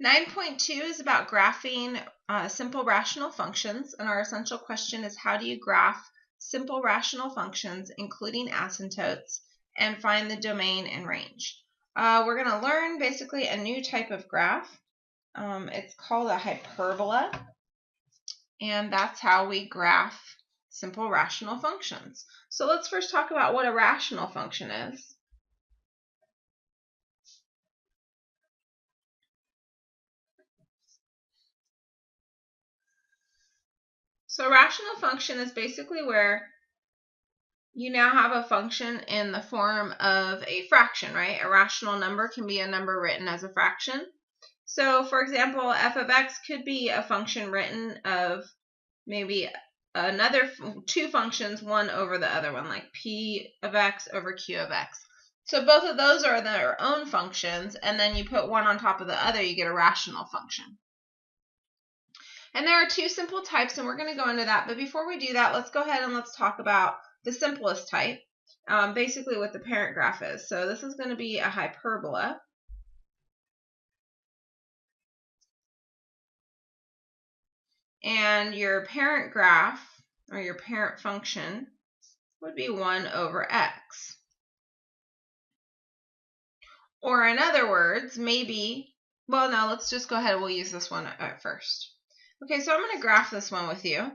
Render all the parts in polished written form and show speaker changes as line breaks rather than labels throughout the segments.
9.2 is about graphing simple rational functions, and our essential question is how do you graph simple rational functions, including asymptotes, and find the domain and range. We're going to learn basically a new type of graph. It's called a hyperbola, and that's how we graph simple rational functions. So let's first talk about what a rational function is. So a rational function is basically where you now have a function in the form of a fraction, right? A rational number can be a number written as a fraction. So, for example, f of x could be a function written of maybe another two functions, one over the other one, like p of x over q of x. So both of those are their own functions, and then you put one on top of the other, you get a rational function. And there are two simple types, and we're going to go into that. But before we do that, let's go ahead and let's talk about the simplest type, basically what the parent graph is. So this is going to be a hyperbola. And your parent graph, or your parent function, would be 1 over x. Or in other words, maybe, well, no, let's just go ahead and we'll use this one at first. Okay, so I'm going to graph this one with you. And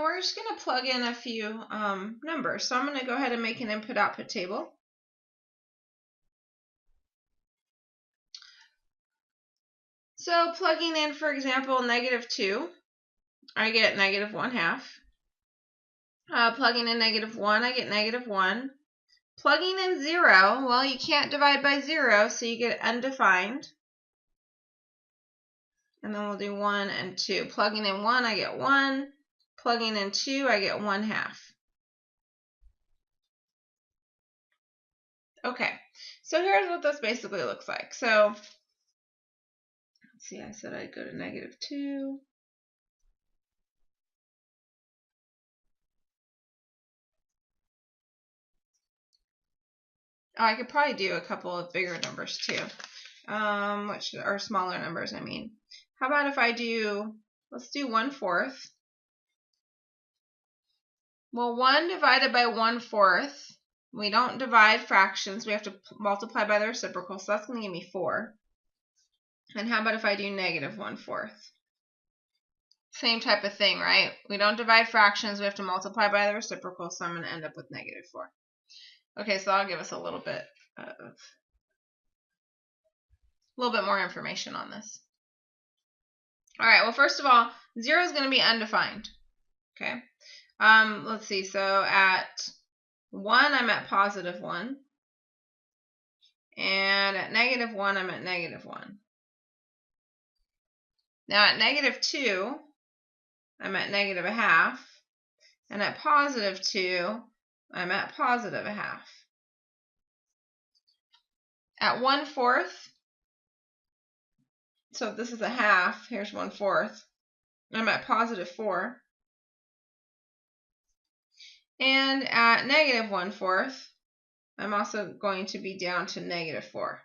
we're just going to plug in a few numbers. So I'm going to go ahead and make an input-output table. So plugging in, for example, -2, I get -1/2. Plugging in -1, I get -1. Plugging in 0, well, you can't divide by 0, so you get undefined. And then we'll do 1 and 2. Plugging in 1, I get 1. Plugging in 2, I get 1/2. Okay, so here's what this basically looks like. So, let's see, I said I'd go to -2. Oh, I could probably do a couple of bigger numbers too, which are smaller numbers, I mean. How about if I do, let's do 1/4. Well, 1 divided by 1/4, we don't divide fractions. We have to multiply by the reciprocal, so that's going to give me 4. And how about if I do -1/4? Same type of thing, right? We don't divide fractions. We have to multiply by the reciprocal, so I'm going to end up with -4. Okay, so that'll give us a little bit more information on this. All right, well, first of all, 0 is going to be undefined. Okay, let's see. So at 1, I'm at +1. And at -1, I'm at -1. Now at -2, I'm at -1/2. And at +2, I'm at +1/2. At 1/4, so if this is a half, here's 1/4, I'm at +4. And at -1/4, I'm also going to be down to -4.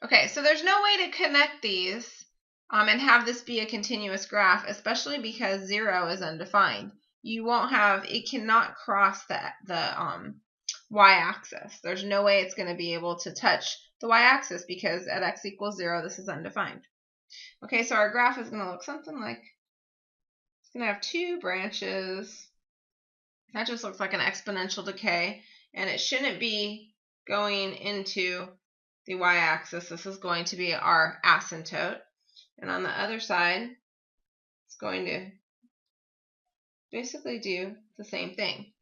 Okay, so there's no way to connect these and have this be a continuous graph, especially because 0 is undefined. You won't have, it cannot cross the y-axis. There's no way it's going to be able to touch the y-axis because at x equals 0, this is undefined. Okay, so our graph is going to look something like, it's going to have 2 branches. That just looks like an exponential decay, and it shouldn't be going into the y-axis. This is going to be our asymptote. And on the other side, it's going to basically do the same thing.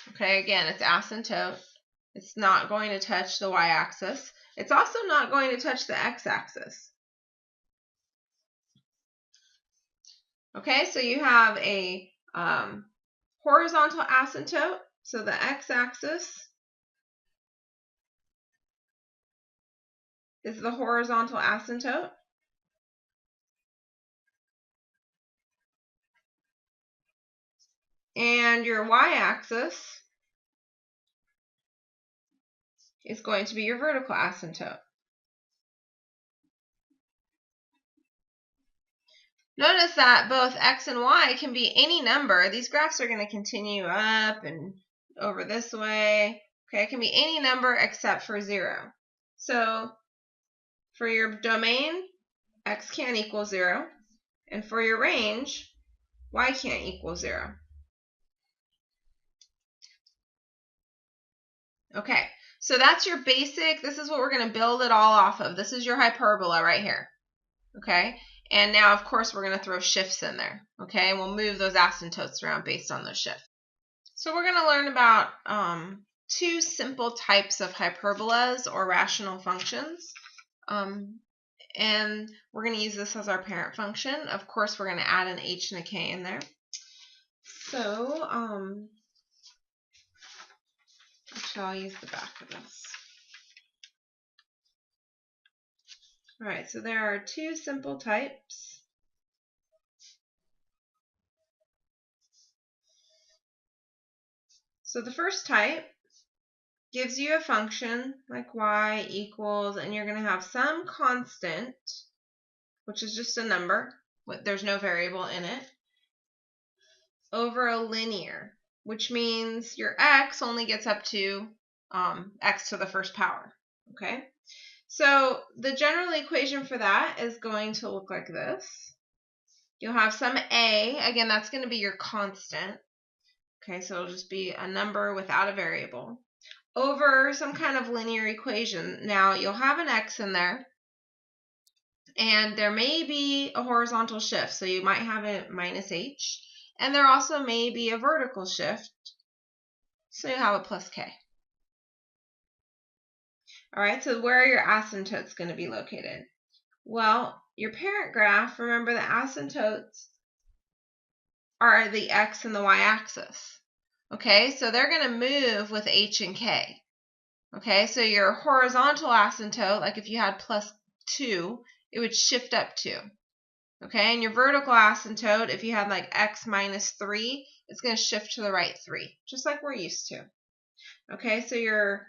Okay, again, it's asymptote. It's not going to touch the y-axis. It's also not going to touch the x-axis. Okay, so you have a horizontal asymptote. So the x-axis is the horizontal asymptote. And your y-axis is going to be your vertical asymptote. Notice that both x and y can be any number. These graphs are going to continue up and over this way. Okay, it can be any number except for 0. So for your domain, x can't equal 0. And for your range, y can't equal 0. Okay, so that's your basic. This is what we're going to build it all off of. This is your hyperbola right here. Okay, and now, of course, we're going to throw shifts in there. Okay, and we'll move those asymptotes around based on those shifts. So we're going to learn about two simple types of hyperbolas or rational functions. And we're going to use this as our parent function. Of course, we're going to add an h and a k in there. So, actually, I'll use the back of this. All right, so there are two simple types. So the first type gives you a function like y equals, and you're going to have some constant, which is just a number, there's no variable in it, over a linear, which means your x only gets up to x to the first power. Okay, so the general equation for that is going to look like this. You'll have some a, again, that's going to be your constant. Okay, so it'll just be a number without a variable over some kind of linear equation. Now, you'll have an x in there, and there may be a horizontal shift, so you might have a minus h, and there also may be a vertical shift, so you have a plus k. All right, so where are your asymptotes going to be located? Well, your parent graph, remember the asymptotes are the x and the y-axis. Okay, so they're going to move with h and k. Okay, so your horizontal asymptote, like if you had plus 2, it would shift up 2. Okay, and your vertical asymptote, if you had like x minus 3, it's going to shift to the right 3, just like we're used to. Okay, so your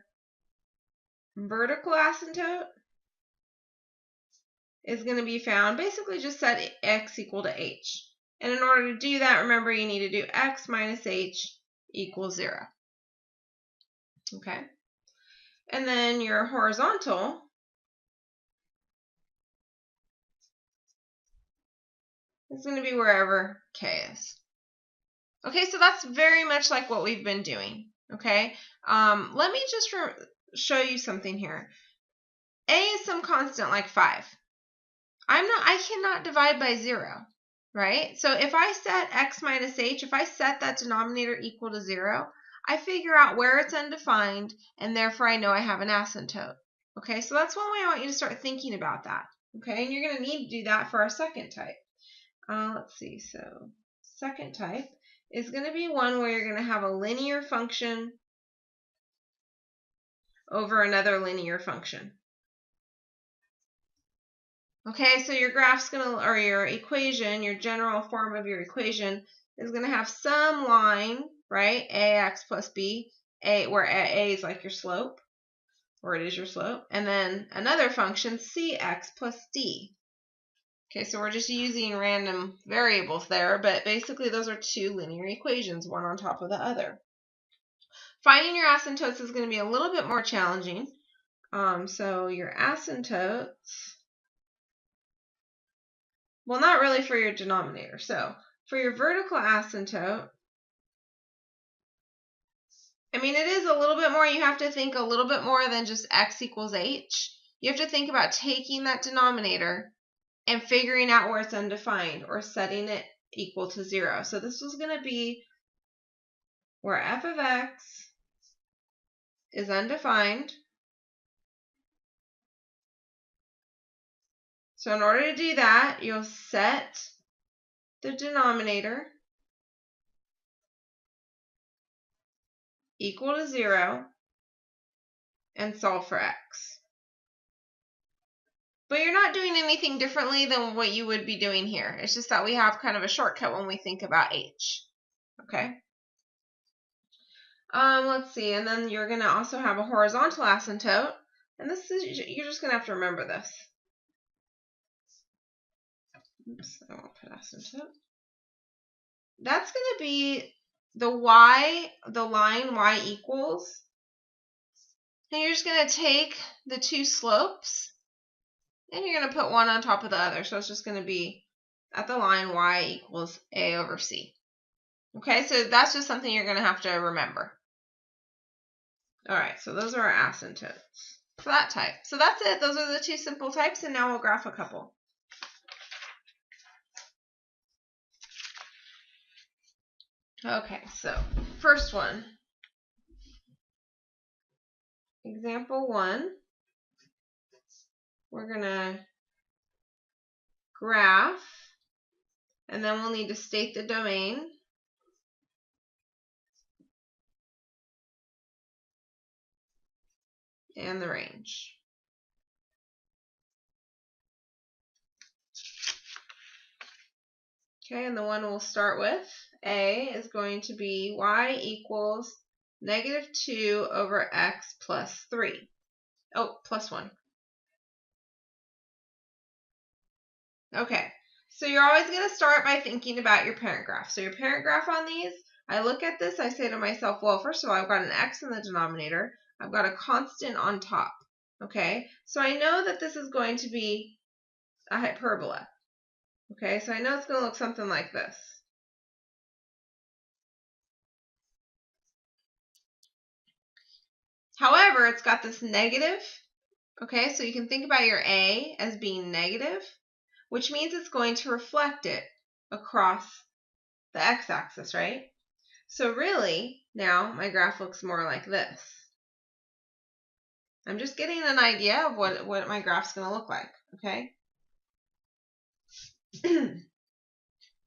vertical asymptote is going to be found, basically just set x equal to h. And in order to do that, remember you need to do x minus h equals 0. Okay, and then your horizontal is going to be wherever k is. Okay, so that's very much like what we've been doing. Okay, let me just show you something here. A is some constant like 5. I cannot divide by 0, right? So if I set x minus h, if I set that denominator equal to 0, I figure out where it's undefined, and therefore I know I have an asymptote. Okay, so that's one way I want you to start thinking about that. Okay, and you're going to need to do that for our second type. Let's see, so second type is going to be one where you're going to have a linear function over another linear function. Okay, so your graph's going to, or your equation, your general form of your equation is going to have some line, right? Ax plus b, where a is like your slope, or it is your slope, and then another function, cx plus d. Okay, so we're just using random variables there, but basically those are two linear equations, one on top of the other. Finding your asymptotes is going to be a little bit more challenging. So your asymptotes, well, not really for your denominator. So for your vertical asymptote, I mean, it is a little bit more. You have to think a little bit more than just x equals h. You have to think about taking that denominator and figuring out where it's undefined or setting it equal to 0. So this is going to be where f of x is undefined. So in order to do that, you'll set the denominator equal to 0 and solve for x. But you're not doing anything differently than what you would be doing here. It's just that we have kind of a shortcut when we think about h. Okay? Let's see. And then you're going to also have a horizontal asymptote. And this is, you're just going to have to remember this. Oops, I won't put asymptote. That's going to be the y, the line y equals. And you're just going to take the two slopes and you're going to put one on top of the other. So it's just going to be at the line y equals a over c. Okay, so that's just something you're going to have to remember. All right, so those are our asymptotes for that type. So that's it. Those are the two simple types, and now we'll graph a couple. Okay, so first one. Example 1. We're going to graph, and then we'll need to state the domain. And the range. Okay, and the one we'll start with, A, is going to be y equals negative 2 over x plus 3. Oh, plus 1. Okay, so you're always going to start by thinking about your parent graph. So your parent graph on these, I look at this, I say to myself, well, first of all, I've got an x in the denominator. I've got a constant on top. Okay, so I know that this is going to be a hyperbola. Okay, so I know it's going to look something like this. However, it's got this negative. Okay, so you can think about your A as being negative, which means it's going to reflect it across the x-axis, right? So really, now my graph looks more like this. I'm just getting an idea of what my graph's going to look like, okay?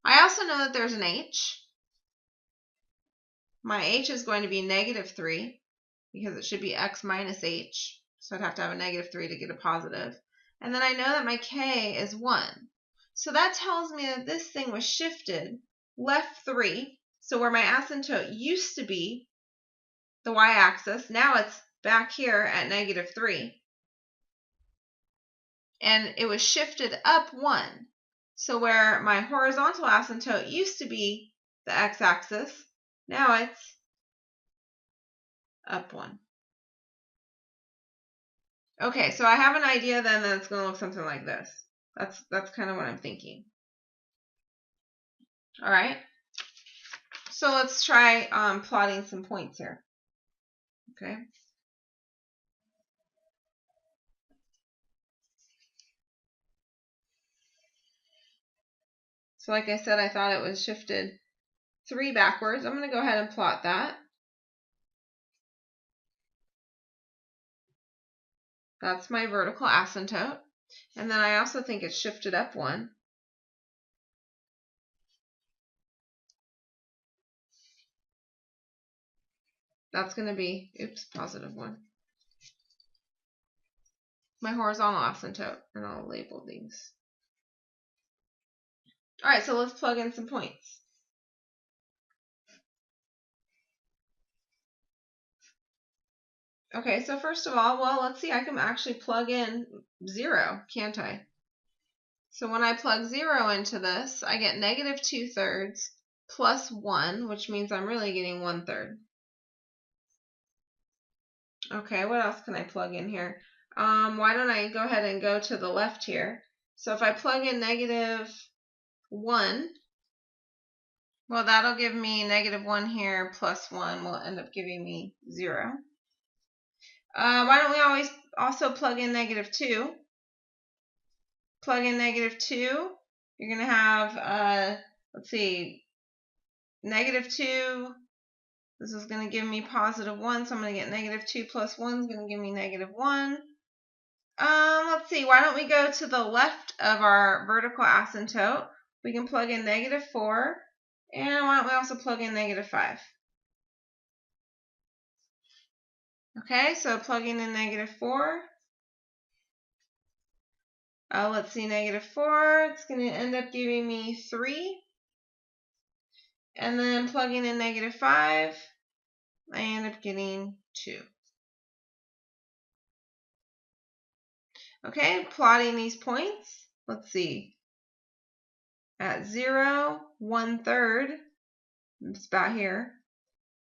I also know that there's an h. My h is going to be negative 3 because it should be x minus h. So I'd have to have a negative 3 to get a positive. And then I know that my k is 1. So that tells me that this thing was shifted left 3. So where my asymptote used to be the y-axis, now it's back here at negative 3. And it was shifted up 1. So where my horizontal asymptote used to be the x-axis, now it's up 1. Okay, so I have an idea then that it's going to look something like this. That's kind of what I'm thinking. All right. So let's try plotting some points here. Okay. So like I said, I thought it was shifted 3 backwards. I'm going to go ahead and plot that. That's my vertical asymptote. And then I also think it's shifted up 1. That's going to be, oops, positive 1. My horizontal asymptote, and I'll label these. All right, so let's plug in some points. Okay, so first of all, well, let's see, I can actually plug in 0, can't I? So when I plug 0 into this, I get negative 2/3 plus 1, which means I'm really getting 1/3. Okay, what else can I plug in here? Why don't I go ahead and go to the left here? So if I plug in negative 1, well, that'll give me negative 1 here plus 1 will end up giving me 0. Why don't we always also plug in negative 2? Plug in negative 2. You're going to have, let's see, negative 2. This is going to give me positive 1, so I'm going to get negative 2 plus 1 is going to give me negative 1. Let's see, why don't we go to the left of our vertical asymptote? We can plug in negative 4, and why don't we also plug in negative 5? Okay, so plugging in negative 4, Let's see, -4. It's going to end up giving me 3. And then plugging in -5, I end up getting 2. Okay, plotting these points. Let's see. At 0, 1/3, it's about here.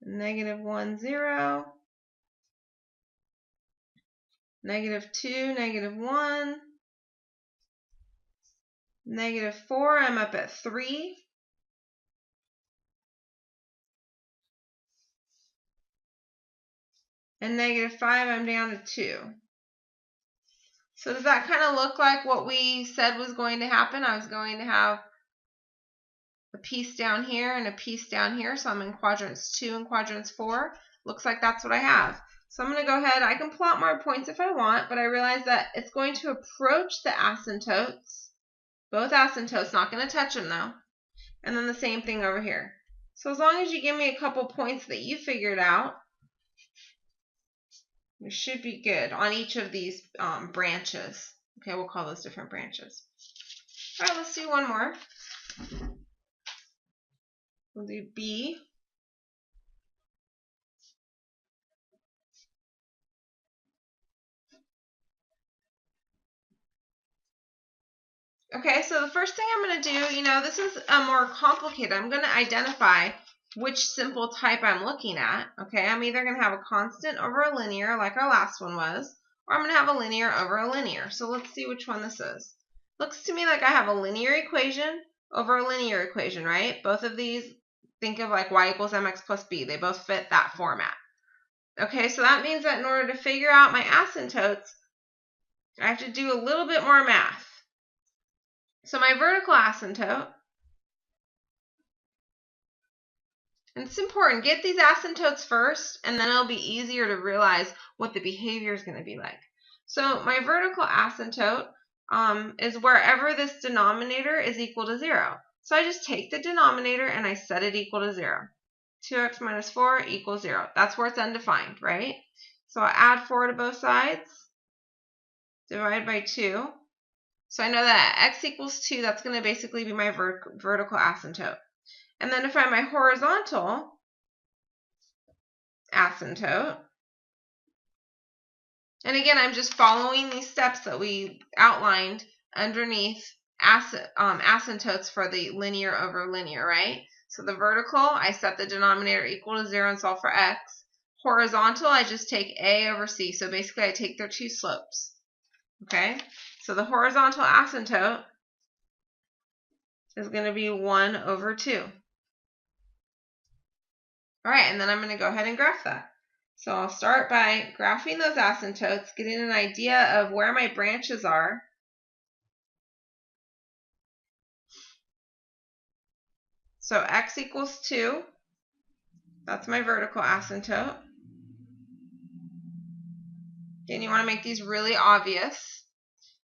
-1, 0. -2, -1. -4, I'm up at 3. And -5, I'm down to 2. So does that kind of look like what we said was going to happen? I was going to have a piece down here and a piece down here. So I'm in quadrants 2 and quadrants 4. Looks like that's what I have. So I'm going to go ahead. I can plot more points if I want, but I realize that it's going to approach the asymptotes. Both asymptotes, not going to touch them though. And then the same thing over here. So as long as you give me a couple points that you figured out, we should be good on each of these branches. Okay, we'll call those different branches. All right, let's do one more. We'll do B. Okay, so the first thing I'm going to do, this is more complicated. I'm going to identify which simple type I'm looking at. Okay, I'm either going to have a constant over a linear like our last one was, or I'm going to have a linear over a linear. So let's see which one this is. Looks to me like I have a linear equation over a linear equation, right? Both of these, think of like y equals mx plus b. They both fit that format. Okay, so that means that in order to figure out my asymptotes, I have to do a little bit more math. So my vertical asymptote, and it's important, get these asymptotes first, and then it'll be easier to realize what the behavior is going to be like. So my vertical asymptote is wherever this denominator is equal to 0. So I just take the denominator and I set it equal to 0. 2x minus 4 equals 0. That's where it's undefined, right? So I'll add 4 to both sides, divide by 2. So I know that x equals 2, that's going to basically be my vertical asymptote. And then to find my horizontal asymptote, and again, I'm just following these steps that we outlined underneath asymptotes for the linear over linear, right? So the vertical, I set the denominator equal to 0 and solve for x. Horizontal, I just take a over c. So basically, I take their two slopes. Okay? So the horizontal asymptote is going to be 1 over 2. All right, and then I'm going to go ahead and graph that. So I'll start by graphing those asymptotes, getting an idea of where my branches are. So x equals 2. That's my vertical asymptote. Again, you want to make these really obvious.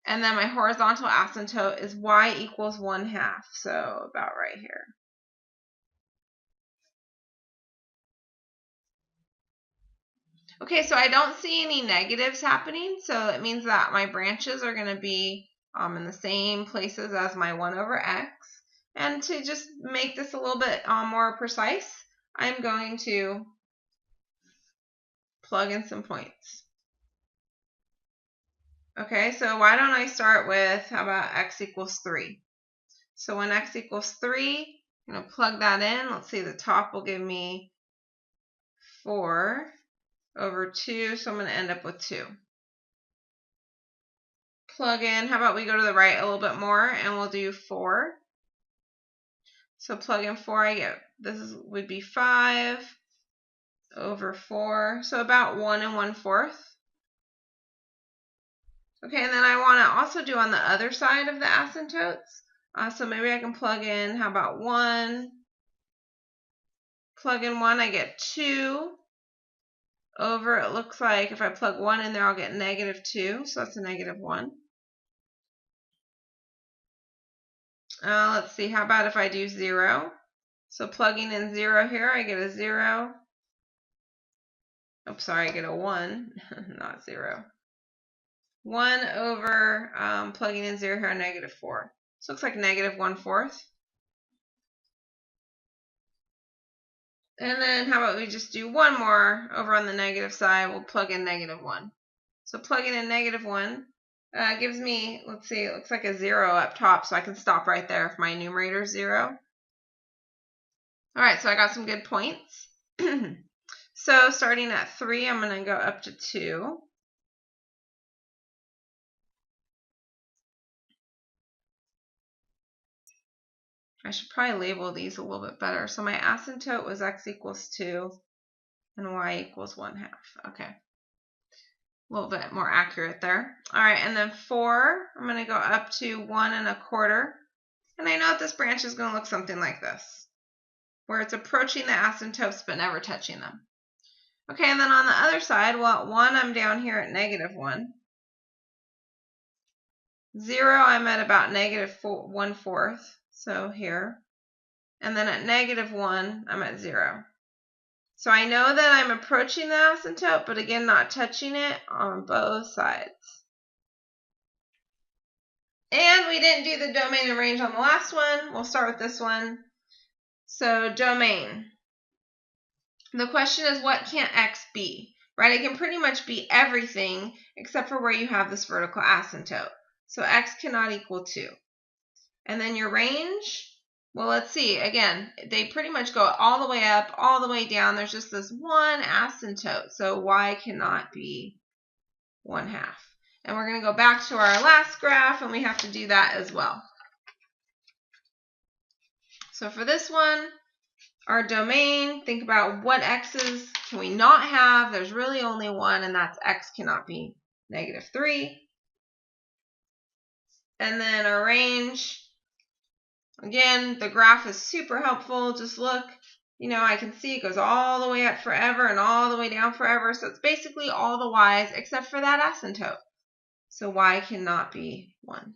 And then my horizontal asymptote is y equals 1/2. So about right here. Okay, so I don't see any negatives happening. So it means that my branches are going to be in the same places as my 1 over x. And to just make this a little bit more precise, I'm going to plug in some points. Okay, so why don't I start with, how about x equals 3? So when x equals 3, I'm going to plug that in. Let's see, the top will give me 4 over 2, so I'm going to end up with 2. Plug in, how about we go to the right a little bit more, and we'll do 4. So plug in 4, I get, would be 5 over 4, so about 1 1/4. Okay, and then I want to also do on the other side of the asymptotes. So maybe I can plug in, how about 1? Plug in 1, I get 2 over, it looks like if I plug 1 in there, I'll get -2, so that's a -1. Let's see, how about if I do 0? So plugging in 0 here, I get a 0. Oops, sorry, I get a 1, not 0. 1 over, plugging in 0 here, negative 4. So it looks like negative 1/4. And then how about we just do one more over on the negative side. We'll plug in negative 1. So plugging in negative 1 gives me, let's see, it looks like a 0 up top, so I can stop right there if my numerator is 0. All right, so I got some good points. So starting at 3, I'm going to go up to 2. I should probably label these a little bit better. So my asymptote was x equals 2 and y equals 1/2. Okay. A little bit more accurate there. All right, and then 4, I'm going to go up to 1 1/4. And I know that this branch is going to look something like this, where it's approaching the asymptotes but never touching them. Okay, and then on the other side, well, at 1, I'm down here at negative 1. 0, I'm at about negative 1/4, so here. And then at negative 1, I'm at 0. So I know that I'm approaching the asymptote, but again, not touching it on both sides. And we didn't do the domain and range on the last one. We'll start with this one. So domain. The question is, what can x be? Right? It can pretty much be everything except for where you have this vertical asymptote. So x cannot equal 2. And then your range, well, let's see. Again, they pretty much go all the way up, all the way down. There's just this one asymptote. So y cannot be 1/2. And we're going to go back to our last graph, and we have to do that as well. So for this one, our domain, think about what x's can we not have. There's really only one, and that's x cannot be negative 3. And then our range, again, the graph is super helpful. Just look, you know, I can see it goes all the way up forever and all the way down forever. So it's basically all the y's except for that asymptote. So y cannot be 1.